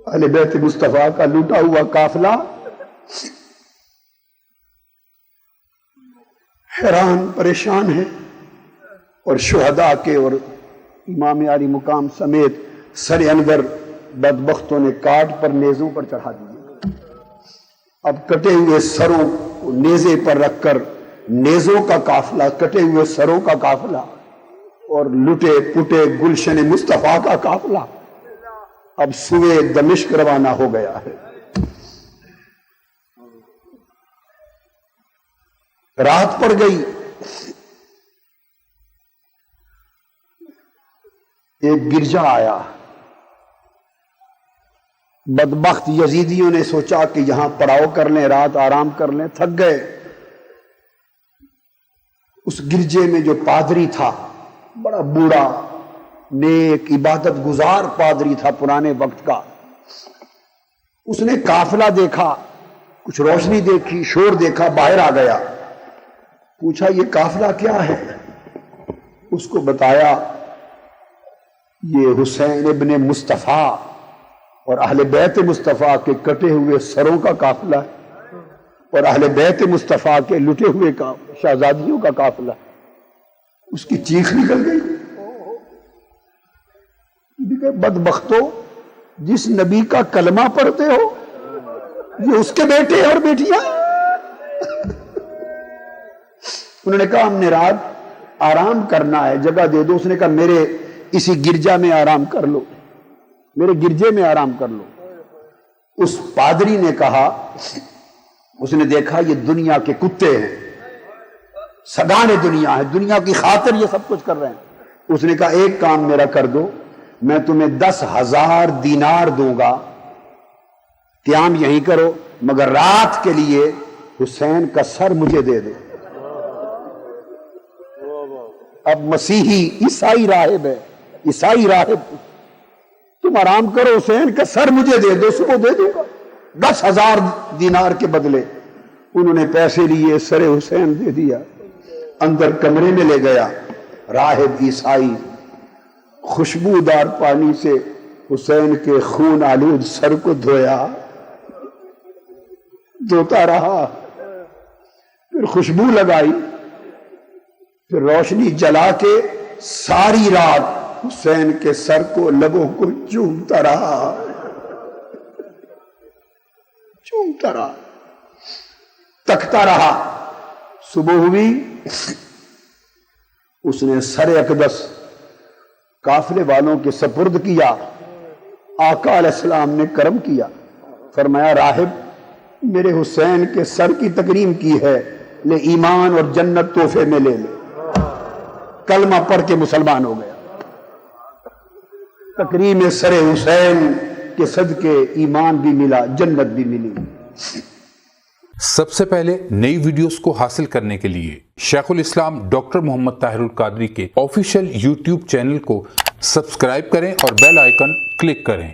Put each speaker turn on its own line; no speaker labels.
اہل بیت مصطفیٰ کا لوٹا ہوا قافلہ حیران پریشان ہے، اور شہداء کے اور امام علی مقام سمیت سر انور بدبختوں نے کاٹ پر نیزوں پر چڑھا دیے۔ اب کٹے ہوئے سروں کو نیزے پر رکھ کر نیزوں کا قافلہ، کٹے ہوئے سروں کا قافلہ اور لٹے پٹے گلشن مصطفیٰ کا قافلہ اب سوئے دمشق روانہ ہو گیا ہے۔ رات پڑ گئی، ایک گرجا آیا، بدبخت یزیدیوں نے سوچا کہ یہاں پڑاؤ کر لیں، رات آرام کر لیں، تھک گئے۔ اس گرجے میں جو پادری تھا، بڑا بوڑھا نیک عبادت گزار پادری تھا پرانے وقت کا، اس نے قافلہ دیکھا، کچھ روشنی دیکھی، شور دیکھا، باہر آ گیا، پوچھا یہ قافلہ کیا ہے؟ اس کو بتایا یہ حسین ابن مصطفیٰ اور اہل بیت مصطفیٰ کے کٹے ہوئے سروں کا قافلہ ہے، اور اہل بیت مصطفیٰ کے لٹے ہوئے شہزادیوں کا قافلہ۔ اس کی چیخ نکل گئی، بدبختو، جس نبی کا کلمہ پڑھتے ہو یہ اس کے بیٹے اور بیٹیاں۔ انہوں نے کہا ہم نے رات آرام کرنا ہے، جگہ دے دو۔ اس نے کہا میرے اسی گرجا میں آرام کر لو، میرے گرجے میں آرام کر لو۔ اس پادری نے کہا، اس نے دیکھا یہ دنیا کے کتے ہیں، سگان دنیا ہے، دنیا کی خاطر یہ سب کچھ کر رہے ہیں۔ اس نے کہا ایک کام میرا کر دو، میں تمہیں 10,000 دینار دوں گا، قیام یہیں کرو، مگر رات کے لیے حسین کا سر مجھے دے دو۔ اب مسیحی عیسائی راہب ہے، عیسائی راہب، تم آرام کرو، حسین کا سر مجھے دے دو، صبح دے دوں گا 10,000 دینار کے بدلے۔ انہوں نے پیسے لیے، سر حسین دے دیا، اندر کمرے میں لے گیا، راہب عیسائی خوشبودار پانی سے حسین کے خون آلود سر کو دھویا، دھوتا رہا، پھر خوشبو لگائی، پھر روشنی جلا کے ساری رات حسین کے سر کو لبوں کو چومتا رہا، چومتا رہا، تکتا رہا۔ صبح ہوئی، اس نے سر اقدس قافلے والوں کے سپرد کیا۔ آقا علیہ السلام نے کرم کیا، فرمایا راہب میرے حسین کے سر کی تکریم کی ہے، لے ایمان اور جنت تحفے میں لے لے۔ کلمہ پڑھ کے مسلمان ہو گیا۔ تکریم سر حسین کے صدقے ایمان بھی ملا، جنت بھی ملی۔
سب سے پہلے نئی ویڈیوز کو حاصل کرنے کے لیے شیخ الاسلام ڈاکٹر محمد طاہر القادری کے آفیشیل یوٹیوب چینل کو سبسکرائب کریں اور بیل آئیکن کلک کریں۔